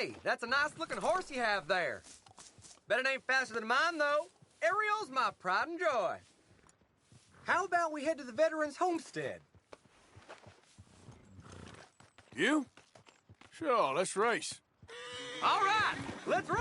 Hey, that's a nice-looking horse you have there. Bet it ain't faster than mine, though. Ariel's my pride and joy. How about we head to the veterans' homestead? You? Sure, let's race. All right, let's race!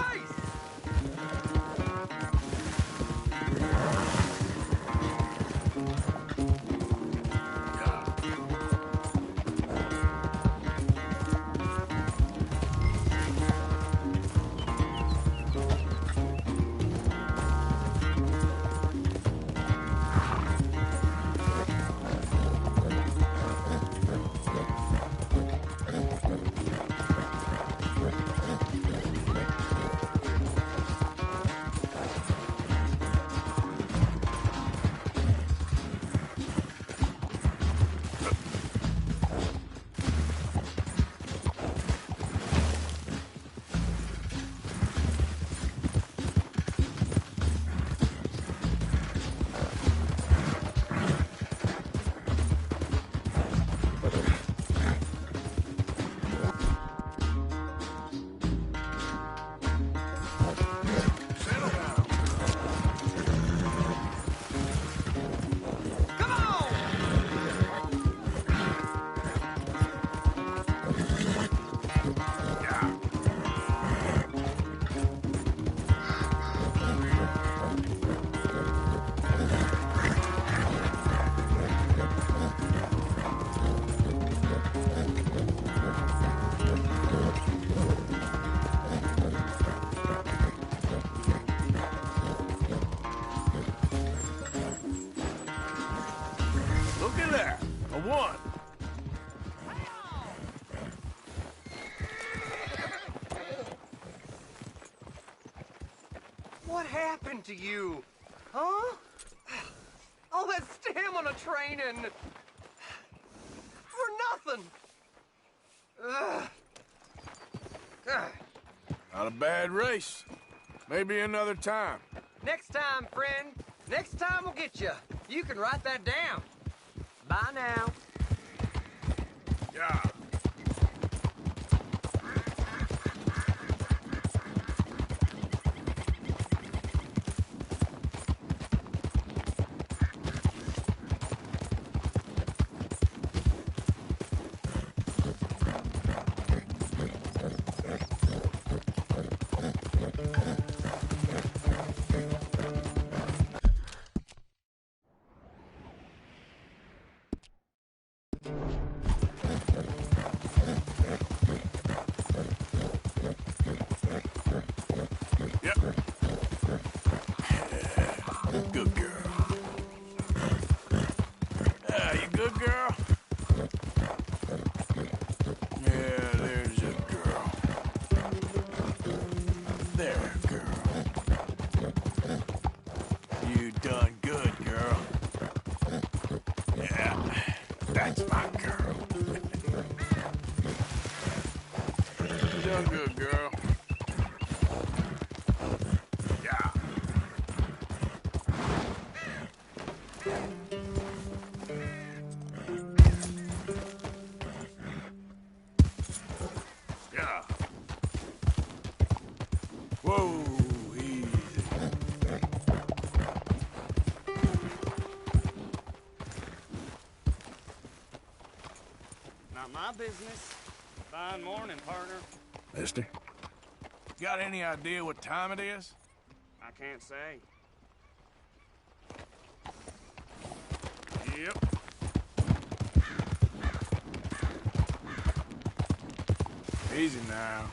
Look at that. A one. What happened to you? Huh? All that stamina training. For nothing. Ugh. Ugh. Not a bad race. Maybe another time. Next time, friend. Next time we'll get you. You can write that down. Bye now. Yeah. Good girl. You good girl? Yeah, there's a girl. There, girl. You done good, girl. Yeah, that's my girl. You done good, girl. Yeah. Yeah. Whoa, easy. Not my business. Fine morning, partner. Mister, got any idea what time it is? I can't say. Yep. Easy now.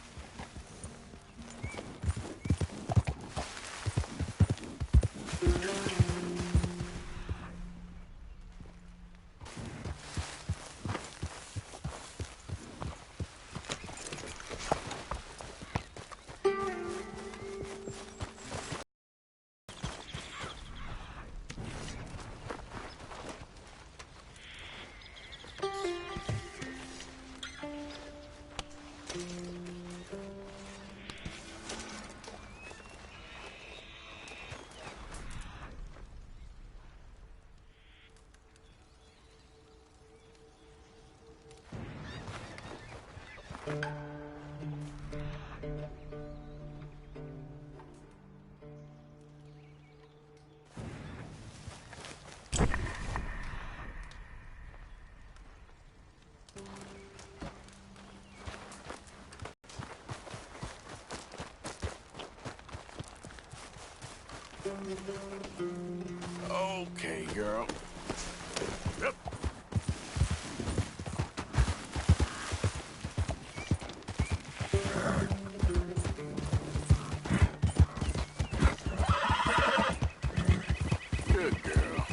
Okay, girl. Yep. Good girl.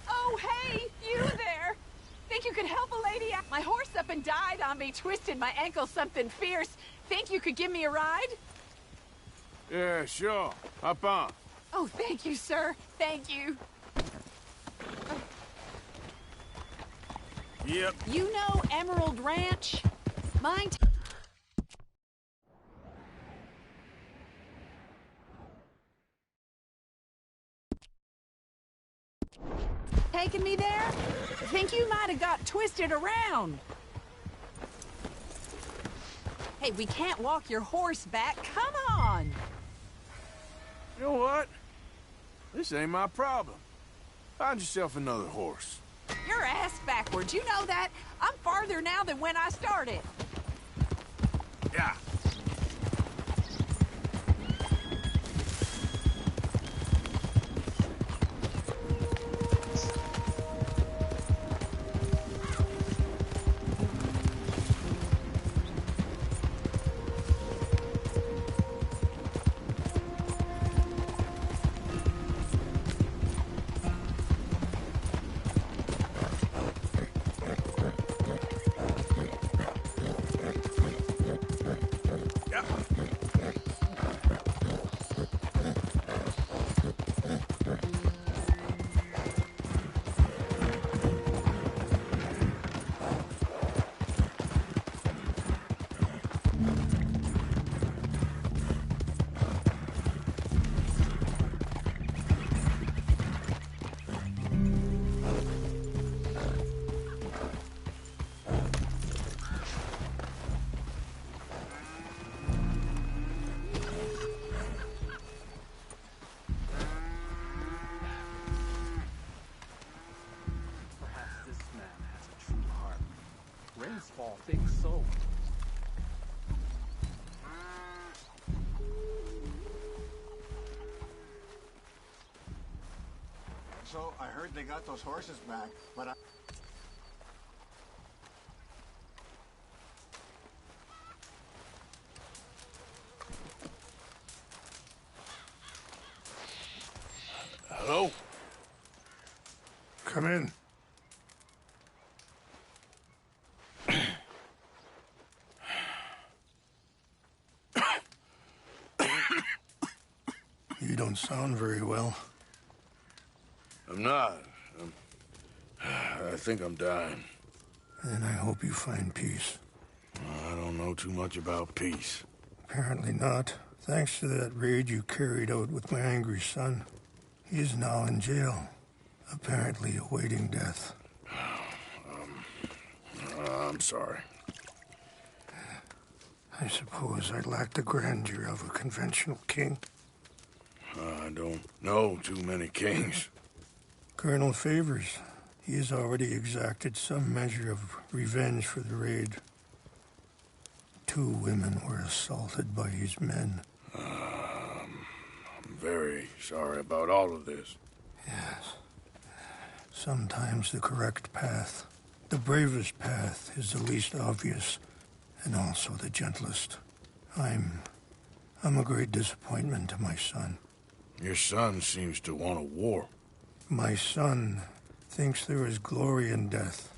Oh, hey, you there! Think you could help a lady out? My horse up and died on me, twisted my ankle something fierce. Think you could give me a ride? Yeah, sure. Hop on. Oh, thank you, sir. Thank you. Yep. You know Emerald Ranch? Mine. Taking me there? Think you might have got twisted around. Hey, we can't walk your horse back. Come on. You know what? This ain't my problem. Find yourself another horse. Your ass backwards. You know that? I'm farther now than when I started. Yeah. Fall, think so. So, I heard they got those horses back, but I... Hello? Come in. You don't sound very well. I'm not. I think I'm dying. And I hope you find peace. I don't know too much about peace. Apparently not. Thanks to that raid you carried out with my angry son. He is now in jail, apparently awaiting death. I'm sorry. I suppose I lack the grandeur of a conventional king. I don't know too many kings. Colonel Favors, he has already exacted some measure of revenge for the raid. 2 women were assaulted by his men. I'm very sorry about all of this. Yes. Sometimes the correct path, the bravest path, is the least obvious, and also the gentlest. I'm a great disappointment to my son. Your son seems to want a war. My son thinks there is glory in death.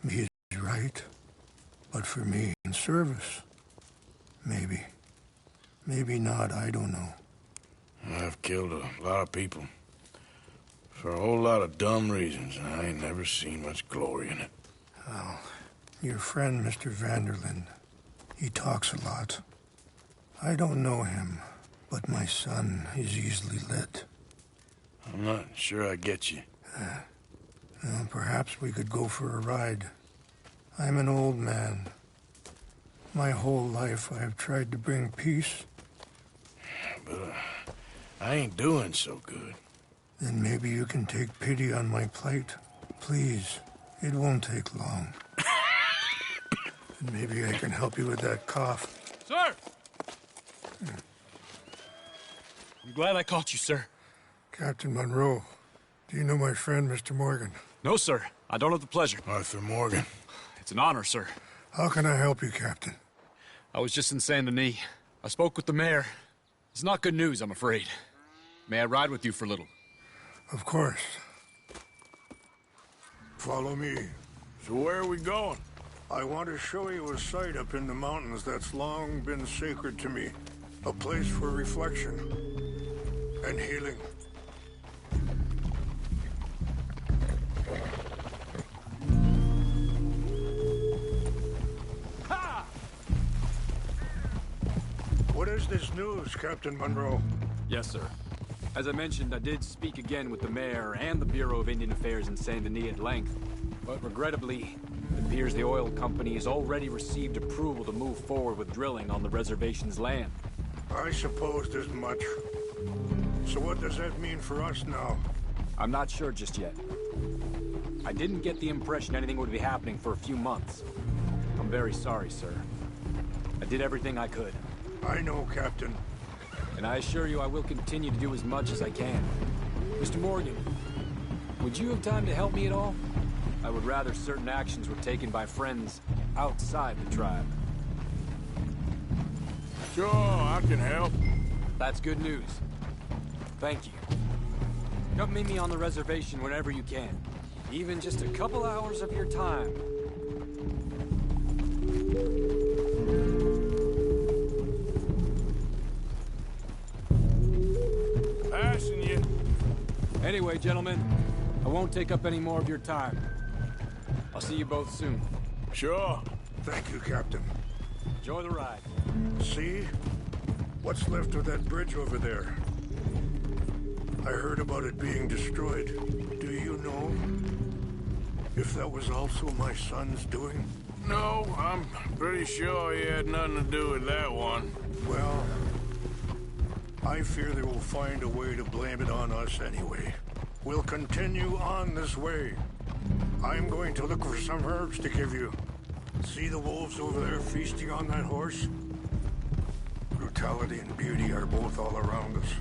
He is right, but for me, in service, maybe. Maybe not, I don't know. I've killed a lot of people. For a whole lot of dumb reasons, and I ain't never seen much glory in it. Well, your friend, Mr. Vanderlyn, he talks a lot. I don't know him, but my son is easily led. I'm not sure I get you. Well, perhaps we could go for a ride. I'm an old man. My whole life I have tried to bring peace. But I ain't doing so good. Then maybe you can take pity on my plight. Please, it won't take long. And maybe I can help you with that cough. Sir! I'm glad I caught you, sir. Captain Monroe, do you know my friend, Mr. Morgan? No, sir. I don't have the pleasure. Arthur Morgan. It's an honor, sir. How can I help you, Captain? I was just in Saint Denis. I spoke with the mayor. It's not good news, I'm afraid. May I ride with you for a little? Of course. Follow me. So where are we going? I want to show you a site up in the mountains that's long been sacred to me. A place for reflection and healing. Ha! What is this news, Captain Monroe? Yes, sir. As I mentioned, I did speak again with the mayor and the Bureau of Indian Affairs in Saint Denis at length. But regrettably, it appears the oil company has already received approval to move forward with drilling on the reservation's land. I supposed as much. So what does that mean for us now? I'm not sure just yet. I didn't get the impression anything would be happening for a few months. I'm very sorry, sir. I did everything I could. I know, Captain. And I assure you I will continue to do as much as I can. Mr. Morgan, would you have time to help me at all? I would rather certain actions were taken by friends outside the tribe. Sure, I can help. That's good news. Thank you. Come meet me on the reservation whenever you can. Even just a couple hours of your time. Passing you. Anyway, gentlemen, I won't take up any more of your time. I'll see you both soon. Sure. Thank you, Captain. Enjoy the ride. See? What's left of that bridge over there? I heard about it being destroyed. Do you know if that was also my son's doing? No, I'm pretty sure he had nothing to do with that one. Well, I fear they will find a way to blame it on us anyway. We'll continue on this way. I'm going to look for some herbs to give you. See the wolves over there feasting on that horse? Brutality and beauty are both all around us.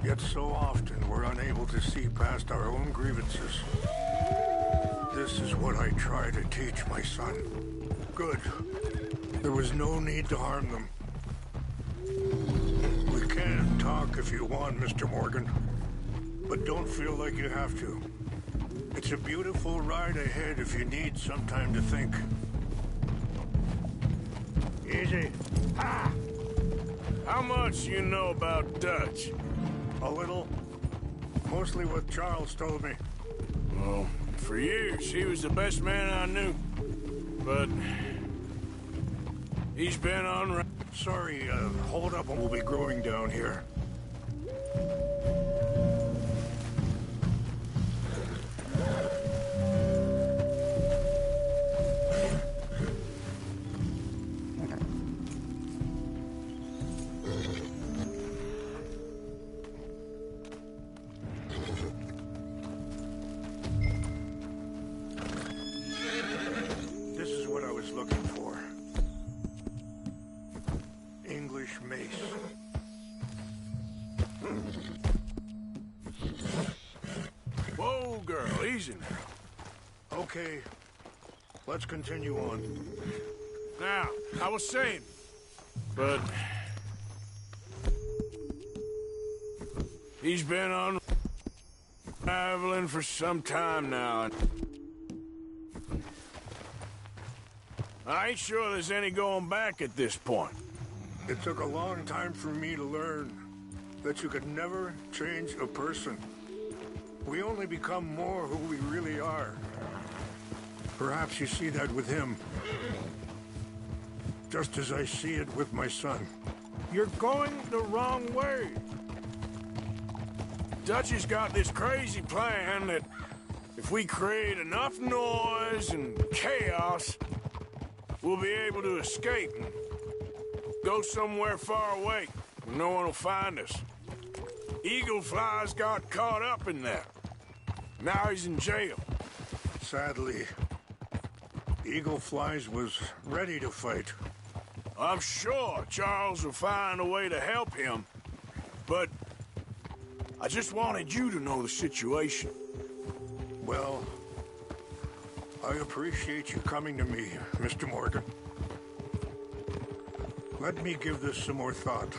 Yet so often we're unable to see past our own grievances. This is what I try to teach my son. Good. There was no need to harm them. We can talk if you want, Mr. Morgan. But don't feel like you have to. It's a beautiful ride ahead if you need some time to think. Easy. Ha! How much you know about Dutch? A little. Mostly what Charles told me. Well, for years, he was the best man I knew. But he's been on... Sorry, hold up and we'll be growing down here. This is what I was looking for. English mace. Whoa, girl, easy now. Okay, let's continue on. Now, I was saying, but he's been on traveling for some time now. And I ain't sure there's any going back at this point. It took a long time for me to learn that you could never change a person. We only become more who we really are. Perhaps you see that with him. Just as I see it with my son. You're going the wrong way. Dutchy's got this crazy plan that if we create enough noise and chaos, we'll be able to escape and go somewhere far away where no one will find us. Eagle Fly's got caught up in that. Now he's in jail. sadly, Eagle Flies was ready to fight. I'm sure Charles will find a way to help him, but I just wanted you to know the situation. Well, I appreciate you coming to me, Mr. Morgan. Let me give this some more thought.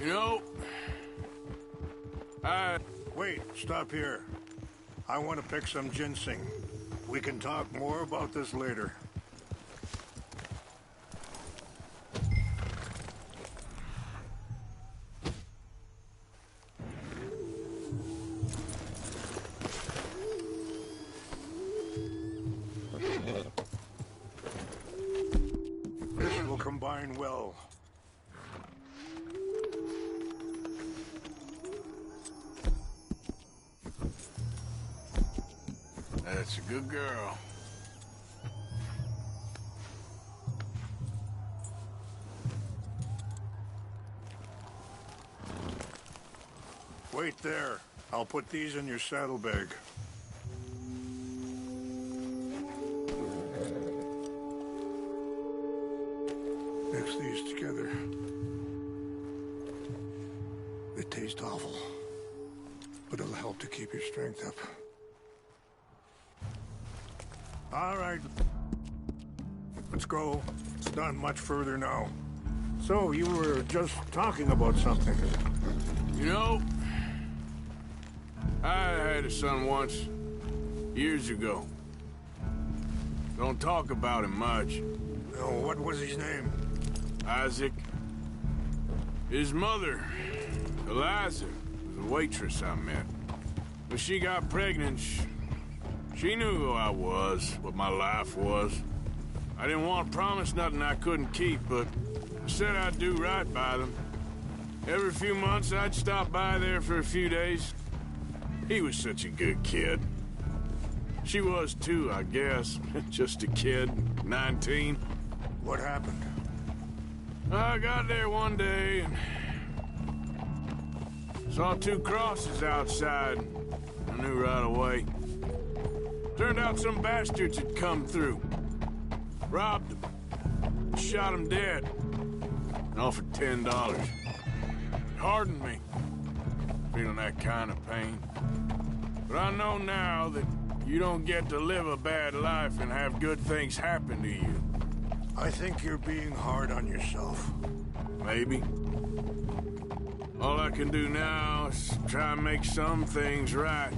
You know, Wait, stop here. I want to pick some ginseng. We can talk more about this later. This will combine well. That's a good girl. Wait there. I'll put these in your saddlebag. Mix these together. They taste awful, but it'll help to keep your strength up. All right. Let's go. It's not much further now. So, you were just talking about something. You know, I had a son once, years ago. Don't talk about him much. Oh, what was his name? Isaac. His mother, Eliza, was a waitress I met. When she got pregnant, she knew who I was, what my life was. I didn't want to promise nothing I couldn't keep, but I said I'd do right by them. Every few months, I'd stop by there for a few days. He was such a good kid. She was too, I guess. Just a kid, 19. What happened? I got there one day and saw two crosses outside. I knew right away. Turned out some bastards had come through. Robbed them. Shot them dead. And offered $10. It hardened me. Feeling that kind of pain. But I know now that you don't get to live a bad life and have good things happen to you. I think you're being hard on yourself. Maybe. All I can do now is try and make some things right.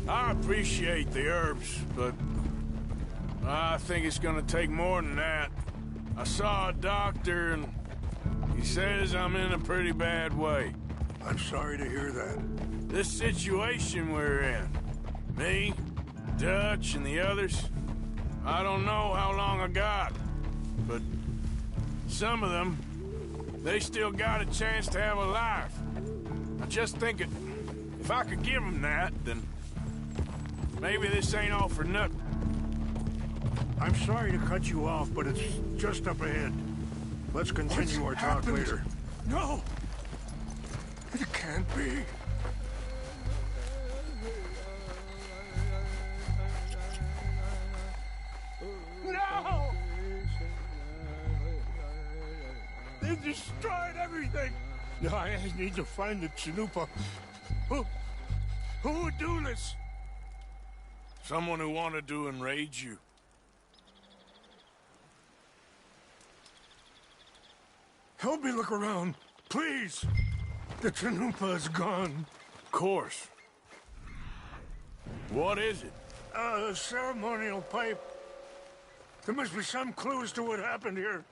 I appreciate the herbs, but I think it's gonna take more than that. I saw a doctor and he says I'm in a pretty bad way. I'm sorry to hear that. This situation we're in, me, Dutch, and the others, I don't know how long I got, but some of them, they still got a chance to have a life. I just think if I could give them that, then maybe this ain't all for nothing. I'm sorry to cut you off, but it's just up ahead. Let's continue our talk later. No! It can't be. No! They destroyed everything! No, I need to find the Chanupa. Who would do this? Someone who wanted to enrage you. Help me look around, please. The Chanupa is gone. Of course. What is it? A ceremonial pipe. There must be some clues to what happened here.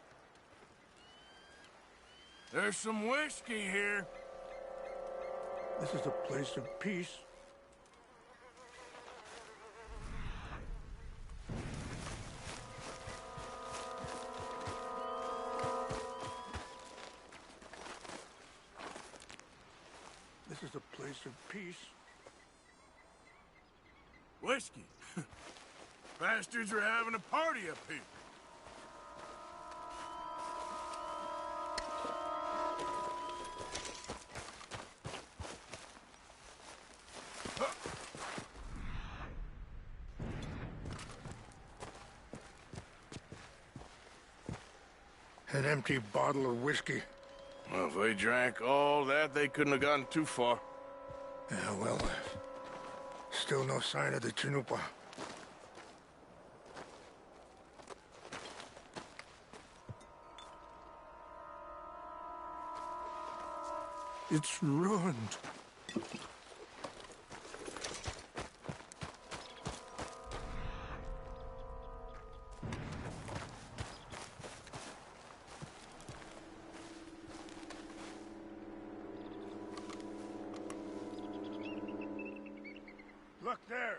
There's some whiskey here. This is a place of peace. This is a place of peace. Whiskey? Bastards are having a party up here. An empty bottle of whiskey. Well, if they drank all that, they couldn't have gotten too far. Yeah, well, still no sign of the Chanupa. It's ruined. Look there.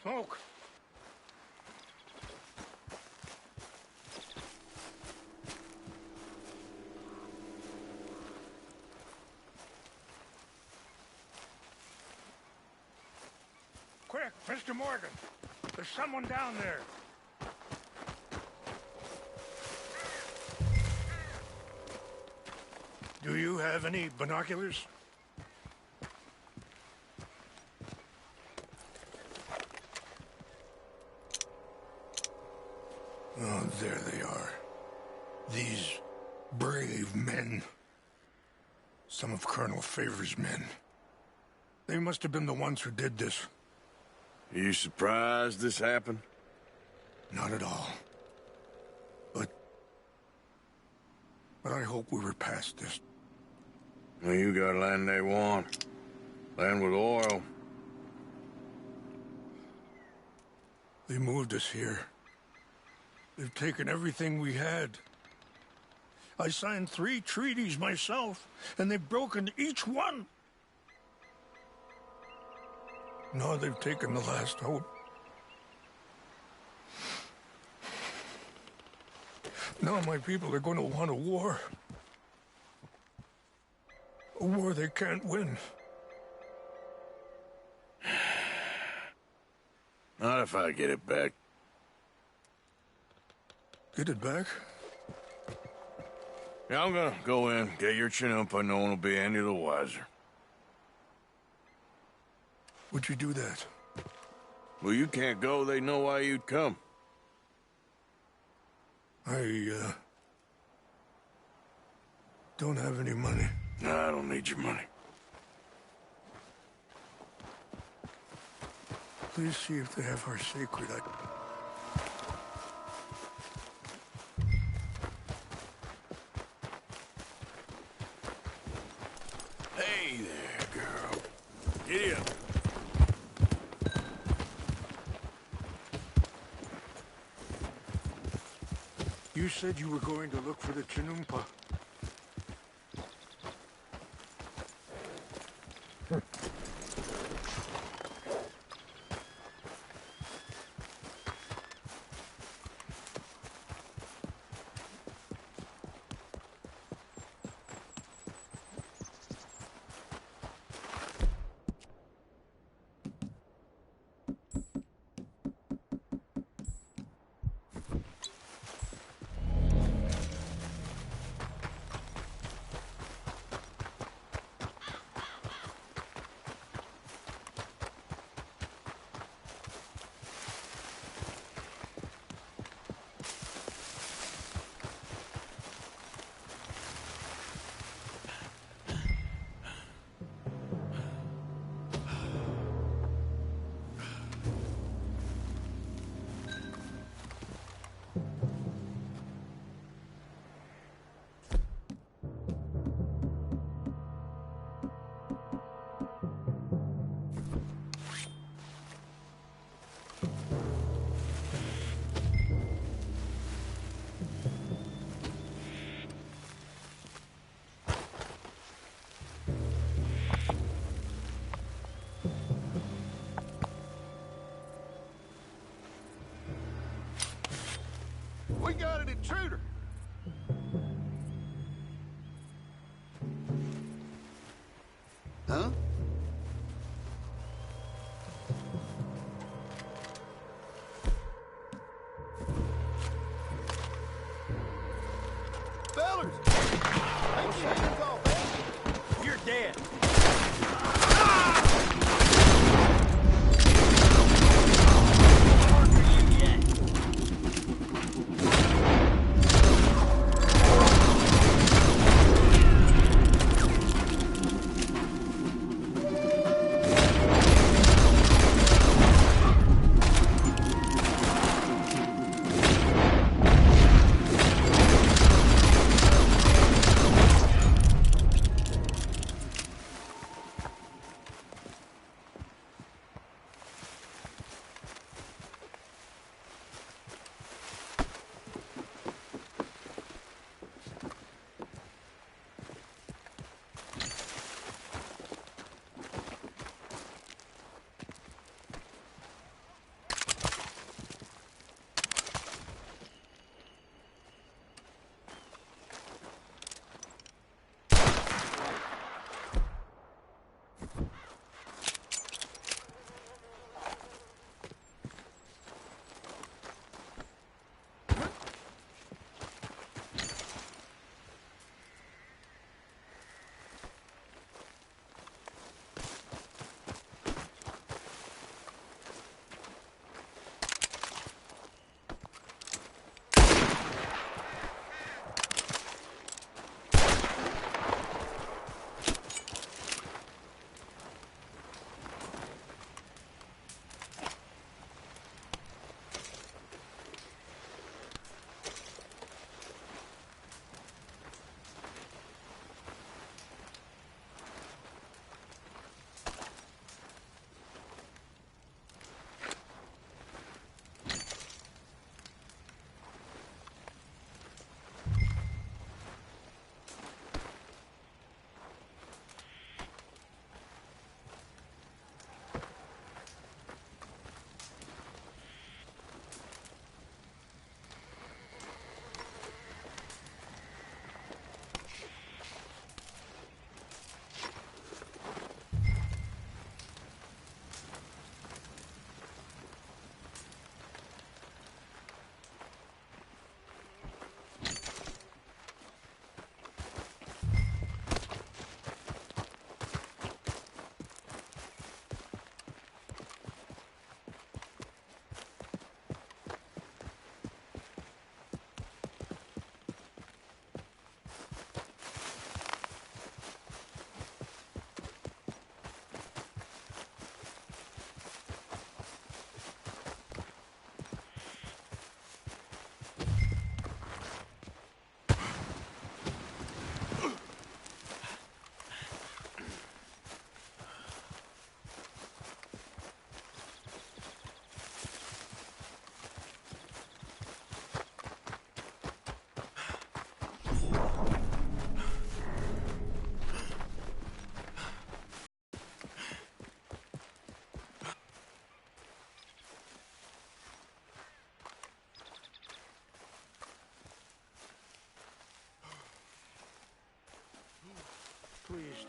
Smoke. Quick, Mr. Morgan. There's someone down there. Do you have any binoculars? Oh, there they are. These brave men. Some of Colonel Favor's men. They must have been the ones who did this. Are you surprised this happened? Not at all. But I hope we were past this. Well, you got land they want. Land with oil. They moved us here. They've taken everything we had. I signed 3 treaties myself, and they've broken each one. Now they've taken the last hope. Now my people are going to want a war. A war they can't win. Not if I get it back. Get it back? Yeah, I'm gonna go in, get your Chanupa, no one will be any the wiser. Would you do that? Well, you can't go, they know why you'd come. I don't have any money. No, I don't need your money. Please see if they have our sacred. Hey there, girl. Giddy up. You said you were going to look for the Chanupa. We got an intruder. Huh? Fellers! Take your hands off, man! You're dead.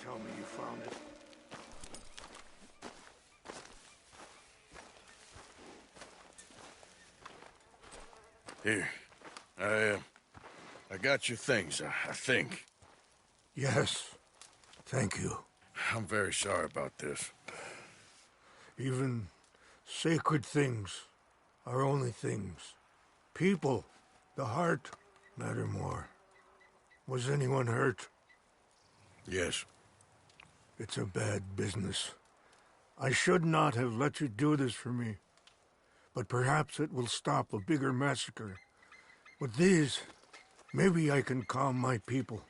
tell me you found it. Here. I got your things, I think. Yes. Thank you. I'm very sorry about this. Even sacred things are only things. People, the heart, matter more. Was anyone hurt? Yes. It's a bad business. I should not have let you do this for me. But perhaps it will stop a bigger massacre. With these, maybe I can calm my people.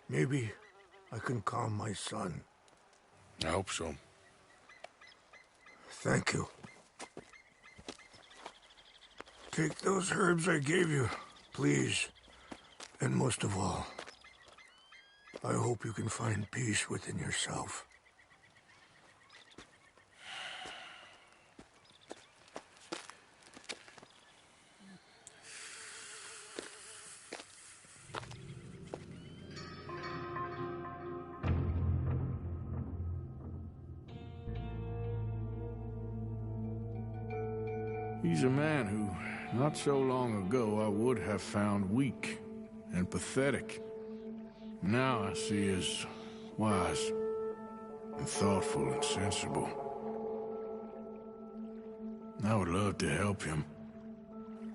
Maybe I can calm my son. I hope so. Thank you. Take those herbs I gave you, please. And most of all, I hope you can find peace within yourself. He's a man who, not so long ago, I would have found weak and pathetic. Now I see as wise and thoughtful and sensible. I would love to help him.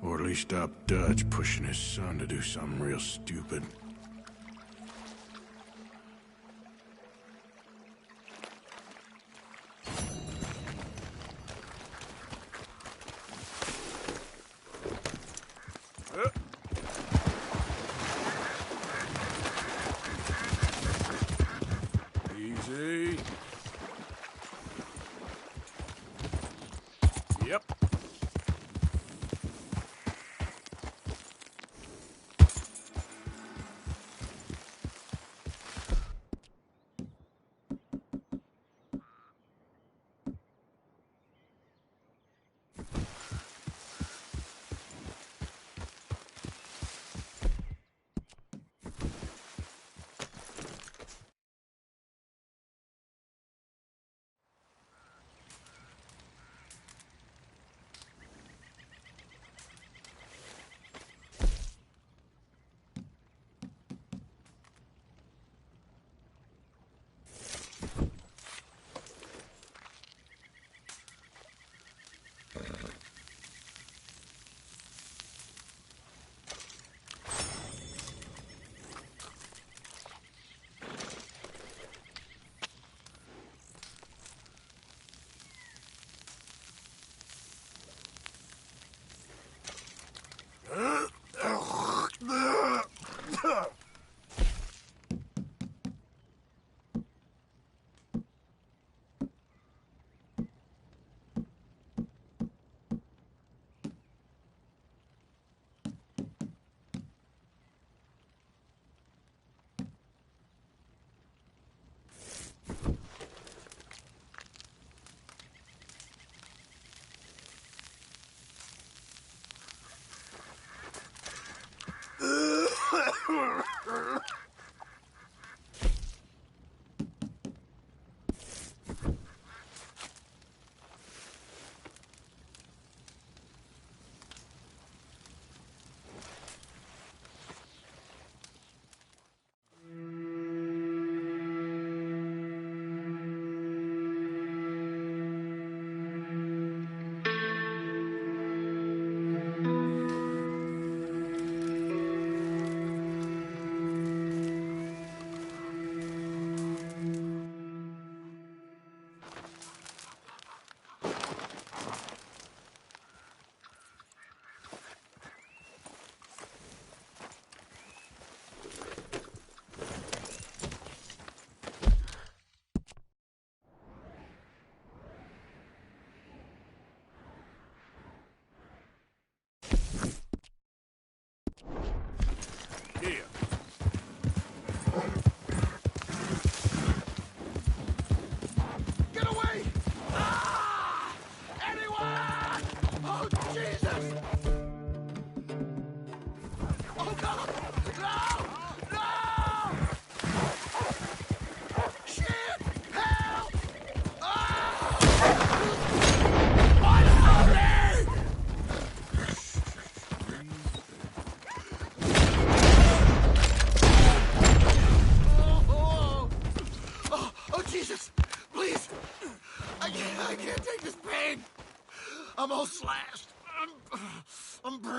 Or at least stop Dutch pushing his son to do something real stupid. Easy. Yep.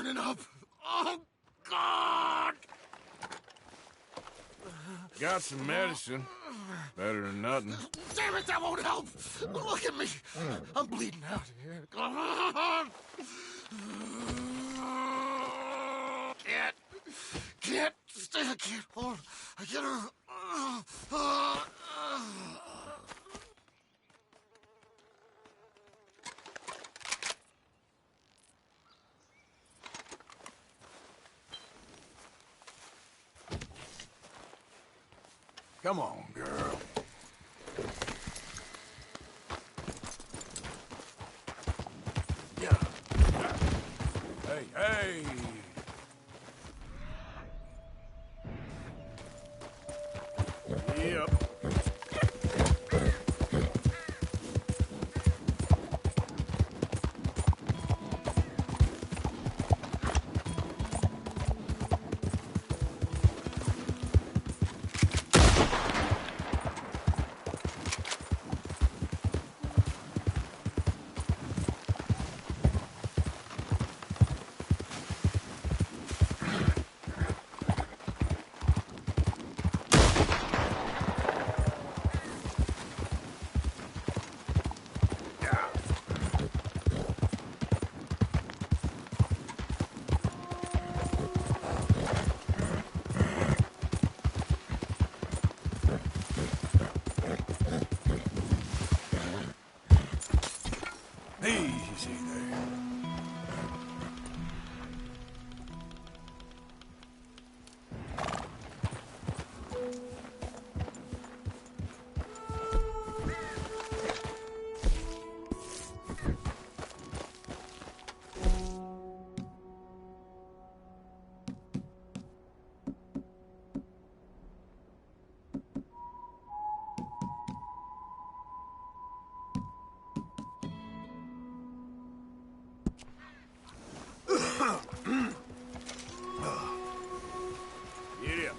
burning up. Oh, God! Got some medicine. Better than nothing. Damn it, that won't help. Look at me. I'm bleeding out here. Can't stay. I can't hold. I can't. Come on, girl. Yeah. Hey, hey! Yep. Easy there. Yeah.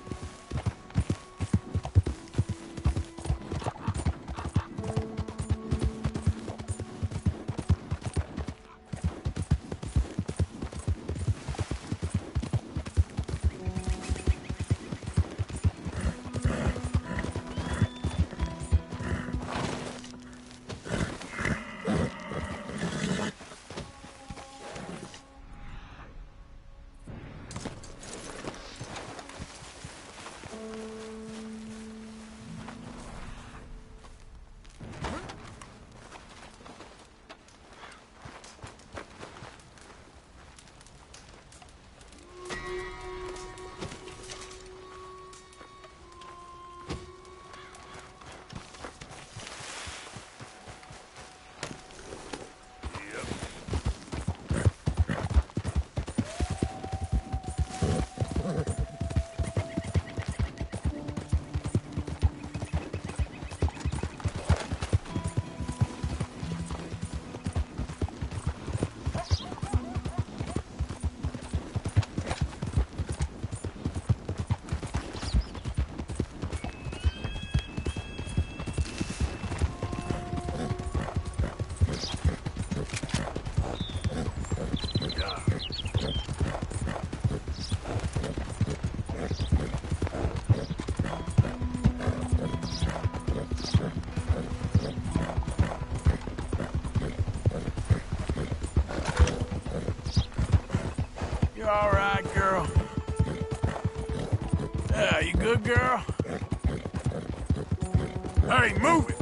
You all right, girl? Yeah, you good, girl? Hey, move it!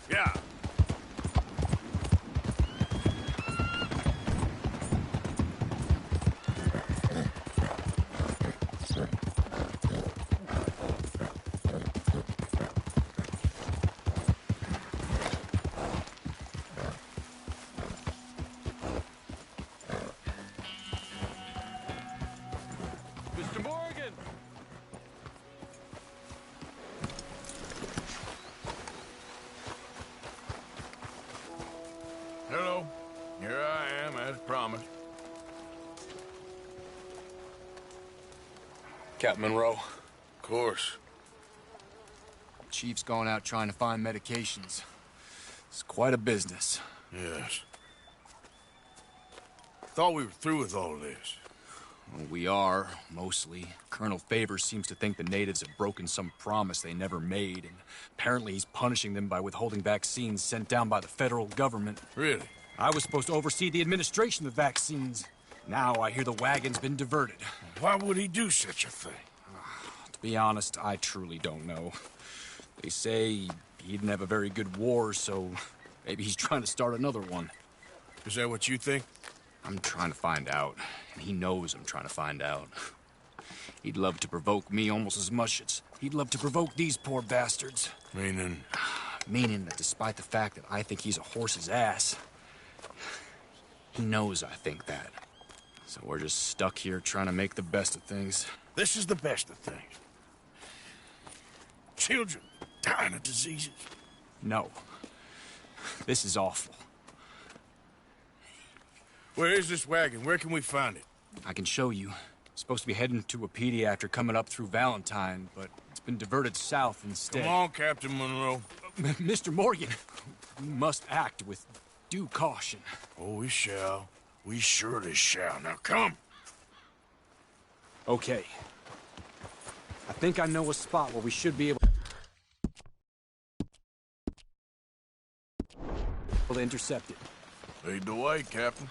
Yeah. Mr. Morgan! Captain Monroe. Of course. Chief's gone out trying to find medications. It's quite a business. Yes. Thought we were through with all this. Well, we are, mostly. Colonel Favors seems to think the natives have broken some promise they never made, and apparently he's punishing them by withholding vaccines sent down by the federal government. Really? I was supposed to oversee the administration of the vaccines. Now I hear the wagon's been diverted. Why would he do such a thing? To be honest, I truly don't know. They say he didn't have a very good war, so maybe he's trying to start another one. Is that what you think? I'm trying to find out, and he knows I'm trying to find out. He'd love to provoke me almost as much as he'd love to provoke these poor bastards. Meaning? Meaning that despite the fact that I think he's a horse's ass, he knows I think that. So we're just stuck here trying to make the best of things. This is the best of things. Children dying of diseases. No. This is awful. Where is this wagon? Where can we find it? I can show you. It's supposed to be heading to Wapiti after coming up through Valentine, but it's been diverted south instead. Come on, Captain Monroe. Mr. Morgan, we must act with due caution. Oh, we shall. We surely shall. Now, come. Okay. I think I know a spot where we should be able to intercept it. Lead the way, Captain.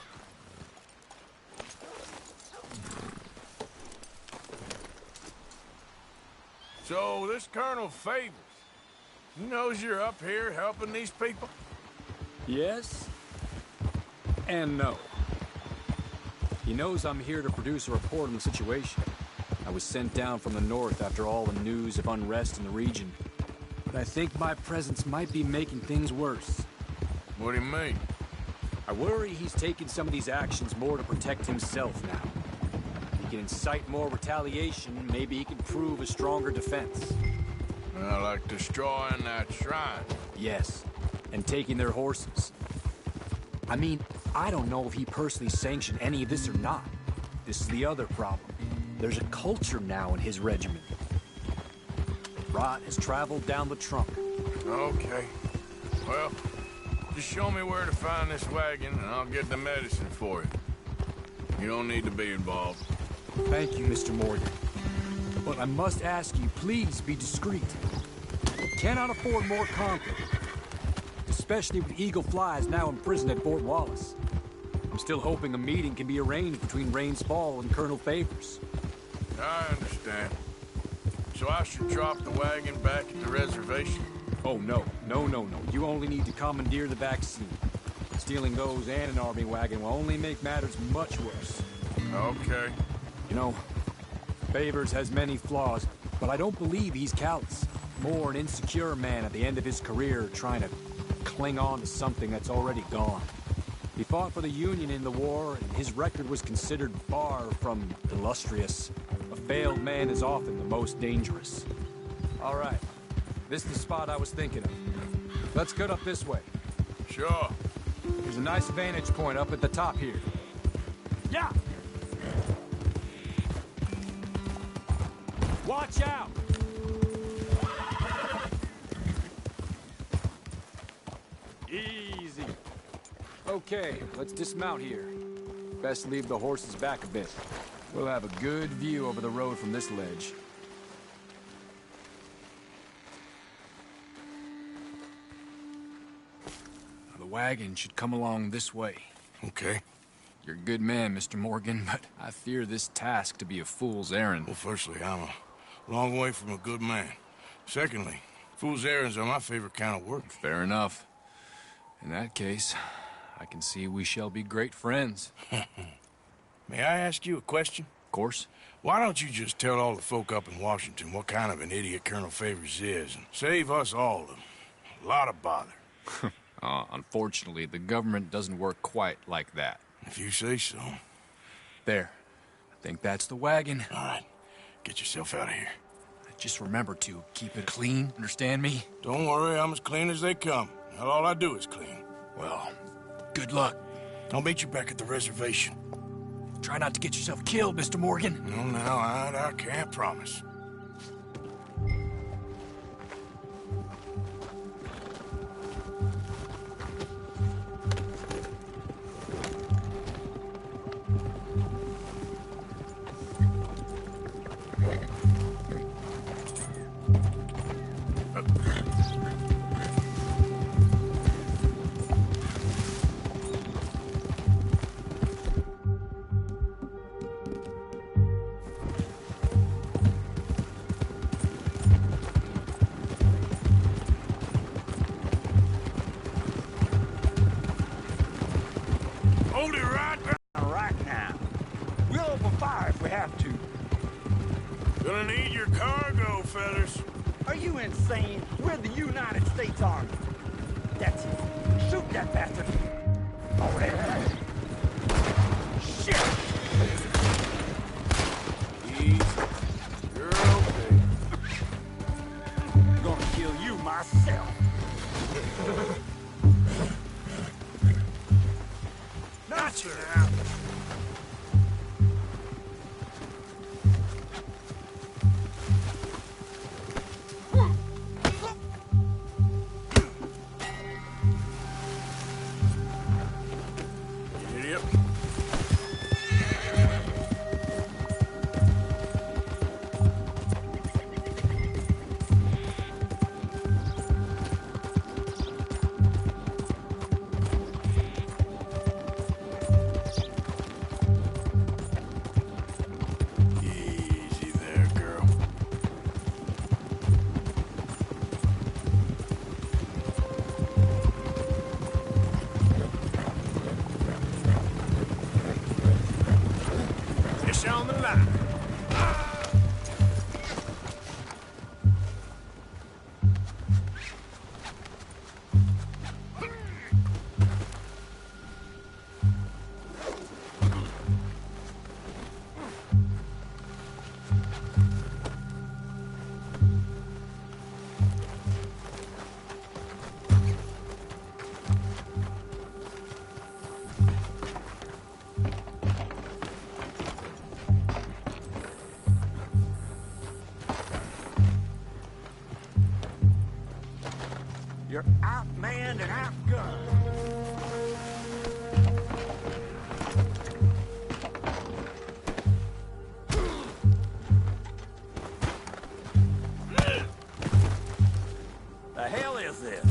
So, this Colonel Favors, he knows you're up here helping these people? Yes and no. He knows I'm here to produce a report on the situation. I was sent down from the north after all the news of unrest in the region. But I think my presence might be making things worse. What do you mean? I worry he's taking some of these actions more to protect himself now. If he can incite more retaliation, maybe he can prove a stronger defense. Like destroying that shrine. Yes, and taking their horses. I mean, I don't know if he personally sanctioned any of this or not. This is the other problem. There's a culture now in his regiment. Rot has traveled down the trunk. Okay. Well, just show me where to find this wagon, and I'll get the medicine for you. You don't need to be involved. Thank you, Mr. Morgan. But I must ask you, please be discreet. We cannot afford more conflict. Especially with Eagle Flies now imprisoned at Fort Wallace. I'm still hoping a meeting can be arranged between Rains Fall and Colonel Favors. I understand. So I should drop the wagon back at the reservation? Oh, no. No. You only need to commandeer the vaccine. Stealing those and an army wagon will only make matters much worse. Okay. You know, Favors has many flaws, but I don't believe he's callous. More an insecure man at the end of his career trying to cling on to something that's already gone. He fought for the Union in the war, and his record was considered far from illustrious. A failed man is often the most dangerous. All right. This is the spot I was thinking of. Let's cut up this way. Sure. There's a nice vantage point up at the top here. Yeah! Watch out! Easy. Okay, let's dismount here. Best leave the horses back a bit. We'll have a good view over the road from this ledge. The wagon should come along this way. Okay. You're a good man, Mr. Morgan, but I fear this task to be a fool's errand. Well, firstly, I'm a long way from a good man. Secondly, fool's errands are my favorite kind of work. Fair enough. In that case, I can see we shall be great friends. May I ask you a question? Of course. Why don't you just tell all the folk up in Washington what kind of an idiot Colonel Favors is and save us all a lot of bother? Unfortunately, the government doesn't work quite like that. If you say so. There. I think that's the wagon. All right. Get yourself out of here. Just remember to keep it clean, understand me? Don't worry, I'm as clean as they come. Not all I do is clean. Well, good luck. I'll meet you back at the reservation. Try not to get yourself killed, Mr. Morgan. No, I can't promise. Hold it right there. Right now. We'll open fire if we have to. Gonna need your cargo, fellas. Are you insane? We're the United States Army. That's it. Shoot that bastard. All right. Shit! Easy. You're okay. I'm gonna kill you myself. Not you now. Idiot. Easy there, girl. Fish on the line. You're outmanned and outgunned. The hell is this?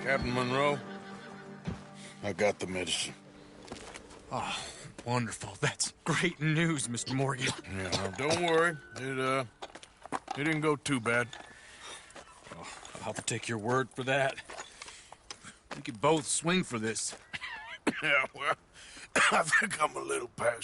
Captain Monroe, I got the medicine. Oh, wonderful. That's great news, Mr. Morgan. Yeah, now, don't worry. It didn't go too bad. Oh, I'll have to take your word for that. We could both swing for this. Yeah, well, I think I'm a little past